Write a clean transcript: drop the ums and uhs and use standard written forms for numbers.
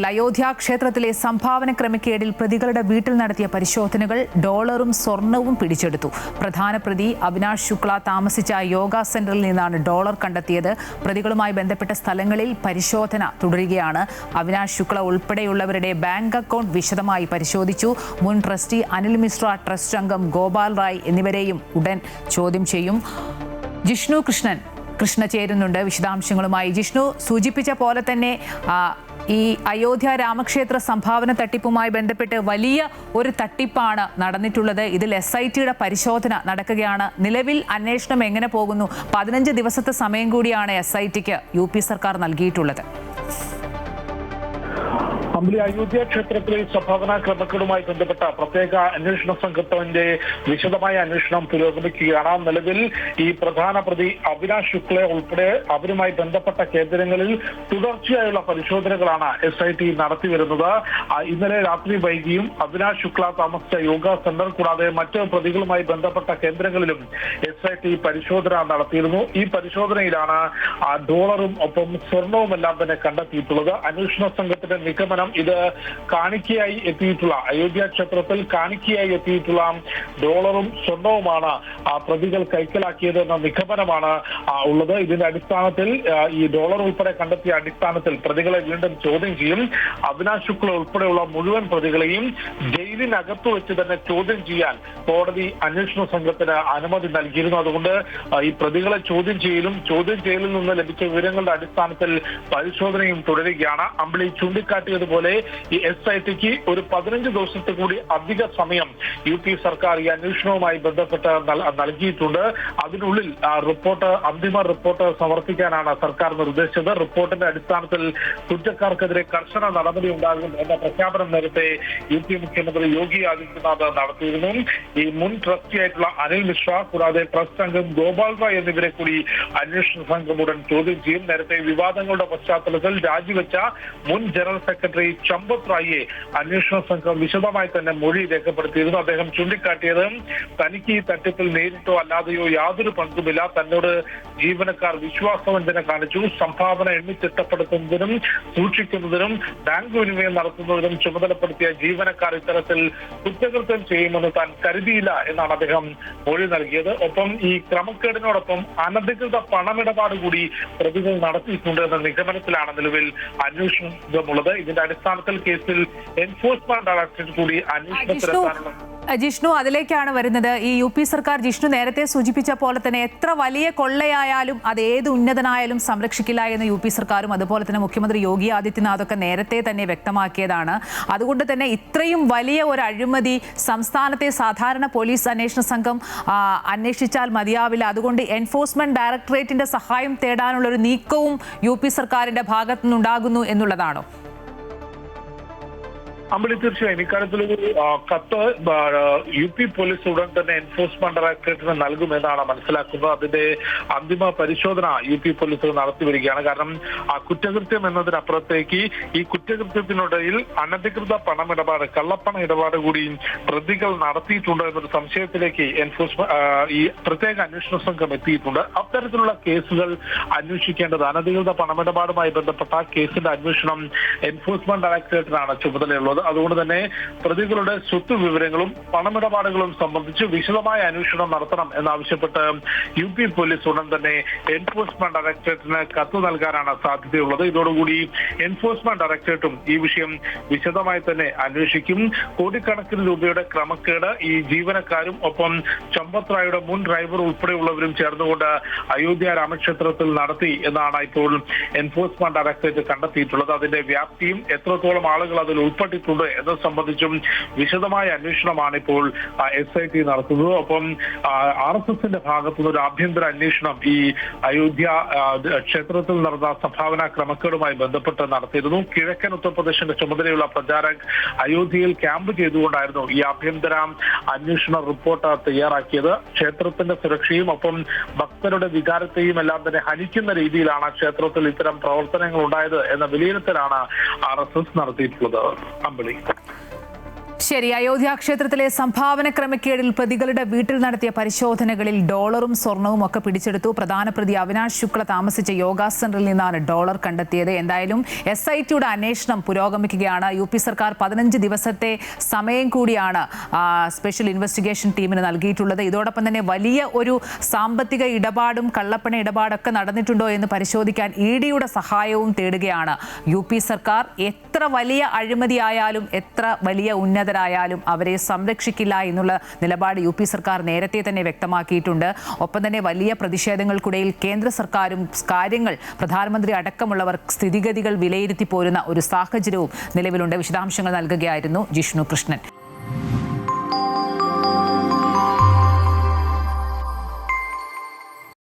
അയോധ്യ ക്ഷേത്രത്തിലെ സംഭാവന ക്രമക്കേടിൽ പ്രതികളുടെ വീട്ടിൽ നടത്തിയ പരിശോധനകൾ ഡോളറും സ്വർണവും പിടിച്ചെടുത്തു. പ്രധാന പ്രതി അവിനാഷ് ശുക്ല താമസിച്ച യോഗ സെന്ററിൽ നിന്നാണ് ഡോളർ കണ്ടെത്തിയത്. പ്രതികളുമായി ബന്ധപ്പെട്ട സ്ഥലങ്ങളിൽ പരിശോധന തുടരുകയാണ്. അവിനാഷ് ശുക്ല ഉൾപ്പെടെയുള്ളവരുടെ ബാങ്ക് അക്കൗണ്ട് വിശദമായി പരിശോധിച്ചു. മുൻ ട്രസ്റ്റി അനിൽ മിശ്ര, ട്രസ്റ്റ് അംഗം ഗോപാൽ റായ് എന്നിവരെയും ഉടൻ ചോദ്യം ചെയ്യും. ജിഷ്ണു കൃഷ്ണ ചേരുന്നുണ്ട് വിശദാംശങ്ങളുമായി. ജിഷ്ണു, സൂചിപ്പിച്ച പോലെ തന്നെ ഈ അയോധ്യ രാമക്ഷേത്ര സംഭാവന തട്ടിപ്പുമായി ബന്ധപ്പെട്ട് വലിയ ഒരു തട്ടിപ്പാണ് നടന്നിട്ടുള്ളത്. ഇതിൽ SITയുടെ പരിശോധന നടക്കുകയാണ്. നിലവിൽ അന്വേഷണം എങ്ങനെ പോകുന്നു? 15 ദിവസത്തെ സമയം കൂടിയാണ് SITക്ക് UP സർക്കാർ നൽകിയിട്ടുള്ളത്. അയോധ്യ ക്ഷേത്രത്തിലെ സംഭാവന ക്രമക്കേടുമായി ബന്ധപ്പെട്ട പ്രത്യേക അന്വേഷണ സംഘത്തിന്റെ വിശദമായ അന്വേഷണം പുരോഗമിക്കുകയാണ്. നിലവിൽ ഈ പ്രധാന പ്രതി അവിനാഷ് ശുക്ല ഉൾപ്പെടെ അവരുമായി ബന്ധപ്പെട്ട കേന്ദ്രങ്ങളിൽ തുടർച്ചയായുള്ള പരിശോധനകളാണ് SIT നടത്തിവരുന്നത്. ഇന്നലെ രാത്രി വൈകിയും അവിനാഷ് ശുക്ല താമസിച്ച യോഗ സെന്റർ കൂടാതെ മറ്റ് പ്രതികളുമായി ബന്ധപ്പെട്ട കേന്ദ്രങ്ങളിലും SIT പരിശോധന നടത്തിയിരുന്നു. ഈ പരിശോധനയിലാണ് ഡോളറും ഒപ്പം സ്വർണവും എല്ലാം തന്നെ കണ്ടെത്തിയിട്ടുള്ളത്. അന്വേഷണ സംഘത്തിന്റെ നിഗമനം ഇത് കാണിക്കയായി എത്തിയിട്ടുള്ള അയോധ്യ ക്ഷേത്രത്തിൽ കാണിക്കയായി എത്തിയിട്ടുള്ള ഡോളറും സ്വർണവുമാണ് പ്രതികൾ കൈക്കലാക്കിയത് എന്ന നിഗമനമാണ് ഉള്ളത്. ഇതിന്റെ അടിസ്ഥാനത്തിൽ ഈ ഡോളർ ഉൾപ്പെടെ കണ്ടെത്തിയ അടിസ്ഥാനത്തിൽ പ്രതികളെ വീണ്ടും ചോദ്യം ചെയ്യും. അവിനാഷ് ശുക്ല ഉൾപ്പെടെയുള്ള മുഴുവൻ പ്രതികളെയും ജയിലിനകത്ത് വെച്ച് തന്നെ ചോദ്യം ചെയ്യാൻ കോടതി അന്വേഷണ സംഘത്തിന് അനുമതി നൽകിയിരുന്നു. അതുകൊണ്ട് ഈ പ്രതികളെ ചോദ്യം ചെയ്യലിൽ നിന്ന് ലഭിച്ച വിവരങ്ങളുടെ അടിസ്ഥാനത്തിൽ പരിശോധനയും തുടരുകയാണ്. അമ്പിളി ചൂണ്ടിക്കാട്ടിയതുപോലെ ഈ SITക്ക് ഒരു 15 ദിവസത്തെ കൂടി അധിക സമയം UP സർക്കാർ ഈ അന്വേഷണവുമായി ബന്ധപ്പെട്ട് നൽകിയിട്ടുണ്ട്. അതിനുള്ളിൽ അന്തിമ റിപ്പോർട്ട് സമർപ്പിക്കാനാണ് സർക്കാർ നിർദ്ദേശിച്ചത്. റിപ്പോർട്ടിന്റെ അടിസ്ഥാനത്തിൽ കുറ്റക്കാർക്കെതിരെ കർശന നടപടി ഉണ്ടാകും എന്ന പ്രഖ്യാപനം നേരത്തെ UP മുഖ്യമന്ത്രി യോഗി ആദിത്യനാഥ് നടത്തിയിരുന്നു. ഈ മുൻ ട്രസ്റ്റിയായിട്ടുള്ള അനിൽ മിശ്ര കൂടാതെ ട്രസ്റ്റ് അംഗം ഗോപാൽ റായ് എന്നിവരെ കൂടി അന്വേഷണ സംഘം ഉടൻ ചോദ്യം ചെയ്യും. നേരത്തെ വിവാദങ്ങളുടെ പശ്ചാത്തലത്തിൽ രാജിവെച്ച മുൻ ജനറൽ സെക്രട്ടറി ചമ്പത് റായിയെ അന്വേഷണ സംഘം വിശദമായി തന്നെ മൊഴി രേഖപ്പെടുത്തിയിരുന്നു. അദ്ദേഹം ചൂണ്ടിക്കാട്ടിയത് തനിക്ക് ഈ തട്ടിപ്പിൽ നേരിട്ടോ അല്ലാതെയോ യാതൊരു പങ്കുമില്ല. തന്നോട് ജീവനക്കാർ വിശ്വാസവഞ്ചന കാണിച്ചു. സംഭാവന എണ്ണിത്തിട്ടപ്പെടുത്തുന്നതിനും സൂക്ഷിക്കുന്നതിനും ബാങ്ക് വിനിമയം നടത്തുന്നതിനും ചുമതലപ്പെടുത്തിയ ജീവനക്കാർ ഇത്തരത്തിൽ കുറ്റകൃത്യം ചെയ്യുമെന്ന് താൻ കരുതിയില്ല എന്നാണ് അദ്ദേഹം മൊഴി നൽകിയത്. ഒപ്പം ഈ ക്രമക്കേടിനോടൊപ്പം അനധികൃത പണമിടപാട് കൂടി പ്രതികൾ നടത്തിയിട്ടുണ്ട് എന്ന നിഗമനത്തിലാണ് നിലവിൽ അന്വേഷണമുള്ളത്. ഇതിന്റെ അടിസ്ഥാനത്തിൽ കേസിൽ എൻഫോഴ്സ്മെന്റ് ഡയറക്ടറേറ്റ് കൂടി അന്വേഷണത്തിലെത്താനുള്ള ജിഷ്ണു, അതിലേക്കാണ് വരുന്നത്. ഈ UP സർക്കാർ ജിഷ്ണു നേരത്തെ സൂചിപ്പിച്ച പോലെ തന്നെ എത്ര വലിയ കൊള്ളയായാലും അത് ഏത് ഉന്നതനായാലും സംരക്ഷിക്കില്ല എന്ന് UP സർക്കാരും അതുപോലെ തന്നെ മുഖ്യമന്ത്രി യോഗി ആദിത്യനാഥൊക്കെ നേരത്തെ തന്നെ വ്യക്തമാക്കിയതാണ്. അതുകൊണ്ട് തന്നെ ഇത്രയും വലിയ ഒരു അഴിമതി സംസ്ഥാനത്തെ സാധാരണ പോലീസ് അന്വേഷണ സംഘം അന്വേഷിച്ചാൽ മതിയാവില്ല. അതുകൊണ്ട് എൻഫോഴ്സ്മെന്റ് ഡയറക്ടറേറ്റിന്റെ സഹായം തേടാനുള്ള ഒരു നീക്കവും UP സർക്കാരിന്റെ ഭാഗത്തു നിന്നുണ്ടാകുന്നു എന്നുള്ളതാണോ? അമ്പിളി, തീർച്ചയായും ഇക്കാര്യത്തിലൊരു കത്ത് UP പോലീസ് ഉടൻ തന്നെ എൻഫോഴ്സ്മെന്റ് ഡയറക്ടറേറ്റിന് നൽകുമെന്നാണ് മനസ്സിലാക്കുന്നത്. അതിന്റെ അന്തിമ പരിശോധന UP പോലീസ് നടത്തി വരികയാണ്. കാരണം കുറ്റകൃത്യം എന്നതിനപ്പുറത്തേക്ക് ഈ കുറ്റകൃത്യത്തിനിടയിൽ അനധികൃത പണമിടപാട്, കള്ളപ്പണ ഇടപാട് കൂടി പ്രതികൾ നടത്തിയിട്ടുണ്ട് എന്നൊരു സംശയത്തിലേക്ക് ഈ പ്രത്യേക അന്വേഷണ സംഘം എത്തിയിട്ടുണ്ട്. അത്തരത്തിലുള്ള കേസുകൾ അന്വേഷിക്കേണ്ടത് അനധികൃത പണമിടപാടുമായി ബന്ധപ്പെട്ട കേസിന്റെ അന്വേഷണം എൻഫോഴ്സ്മെന്റ് ഡയറക്ടറേറ്റിനാണ് ചുമതലയുള്ളത്. അതുകൊണ്ട് തന്നെ പ്രതികളുടെ സ്വത്ത് വിവരങ്ങളും പണമിടപാടുകളും സംബന്ധിച്ച് വിശദമായ അന്വേഷണം നടത്തണം എന്നാവശ്യപ്പെട്ട് UP പോലീസ് ഉടൻ തന്നെ എൻഫോഴ്സ്മെന്റ് ഡയറക്ടറേറ്റിന് കത്ത് നൽകാനാണ് സാധ്യതയുള്ളത്. ഇതോടുകൂടി എൻഫോഴ്സ്മെന്റ് ഡയറക്ടറേറ്റും ഈ വിഷയം വിശദമായി തന്നെ അന്വേഷിക്കും. കോടിക്കണക്കിന് രൂപയുടെ ക്രമക്കേട് ഈ ജീവനക്കാരും ഒപ്പം ചമ്പത് റായുടെ മുൻ ഡ്രൈവർ ഉൾപ്പെടെയുള്ളവരും ചേർന്നുകൊണ്ട് അയോധ്യ രാമക്ഷേത്രത്തിൽ നടത്തി എന്നാണ് ഇപ്പോൾ എൻഫോഴ്സ്മെന്റ് ഡയറക്ടറേറ്റ് കണ്ടെത്തിയിട്ടുള്ളത്. അതിന്റെ വ്യാപ്തിയും എത്രത്തോളം ആളുകൾ അതിൽ ഉൾപ്പെട്ടിട്ടുണ്ട് എന്നത് സംബന്ധിച്ചും വിശദമായ അന്വേഷണമാണ് ഇപ്പോൾ SIT നടത്തുന്നത്. ഒപ്പം RSSന്റെ ഭാഗത്തുനിന്ന് ഒരു ആഭ്യന്തര അന്വേഷണം ഈ അയോധ്യ ക്ഷേത്രത്തിൽ നടന്ന സംഭാവന ക്രമക്കേടുമായി ബന്ധപ്പെട്ട് നടത്തിയിരുന്നു. കിഴക്കൻ ഉത്തർപ്രദേശിന്റെ ചുമതലയുള്ള പ്രചാരക് അയോധ്യയിൽ ക്യാമ്പ് ചെയ്തുകൊണ്ടായിരുന്നു ഈ ആഭ്യന്തര അന്വേഷണ റിപ്പോർട്ട് തയ്യാറാക്കിയത്. ക്ഷേത്രത്തിന്റെ സുരക്ഷയും ഒപ്പം ഭക്തരുടെ വികാരത്തെയും എല്ലാം തന്നെ ഹനിക്കുന്ന രീതിയിലാണ് ക്ഷേത്രത്തിൽ ഇത്തരം പ്രവർത്തനങ്ങൾ ഉണ്ടായത് എന്ന വിലയിരുത്തലാണ് RSS നടത്തിയിട്ടുള്ളത്. അമ്പിളി. ശരി, അയോധ്യ ക്ഷേത്രത്തിലെ സംഭാവന ക്രമക്കേടിൽ പ്രതികളുടെ വീട്ടിൽ നടത്തിയ പരിശോധനകളിൽ ഡോളറും സ്വർണവും ഒക്കെ പിടിച്ചെടുത്തു. പ്രധാന പ്രതി അവിനാഷ് ശുക്ല താമസിച്ച യോഗ സെന്ററിൽ നിന്നാണ് ഡോളർ കണ്ടെത്തിയത്. എന്തായാലും SITയുടെ അന്വേഷണം പുരോഗമിക്കുകയാണ്. UP സർക്കാർ 15 ദിവസത്തെ സമയം കൂടിയാണ് സ്പെഷ്യൽ ഇൻവെസ്റ്റിഗേഷൻ ടീമിന് നൽകിയിട്ടുള്ളത്. ഇതോടൊപ്പം തന്നെ വലിയ ഒരു സാമ്പത്തിക ഇടപാടും കള്ളപ്പണ ഇടപാടൊക്കെ നടന്നിട്ടുണ്ടോ എന്ന് പരിശോധിക്കാൻ EDയുടെ സഹായവും തേടുകയാണ് UP സർക്കാർ. എത്ര വലിയ അഴിമതിയായാലും എത്ര വലിയ ഉന്നതരായാലും അവരെ സംരക്ഷിക്കില്ല എന്നുള്ള നിലപാട് UP സർക്കാർ നേരത്തെ തന്നെ വ്യക്തമാക്കിയിട്ടുണ്ട്. ഒപ്പം തന്നെ വലിയ പ്രതിഷേധങ്ങൾക്കിടയിൽ കേന്ദ്ര സർക്കാരും കാര്യങ്ങൾ പ്രധാനമന്ത്രി അടക്കമുള്ളവർ സ്ഥിതിഗതികൾ വിലയിരുത്തി പോരുന്ന ഒരു സാഹചര്യവും നിലവിലുണ്ട്. വിശദാംശങ്ങൾ നൽകുകയായിരുന്നു ജിഷ്ണു കൃഷ്ണൻ.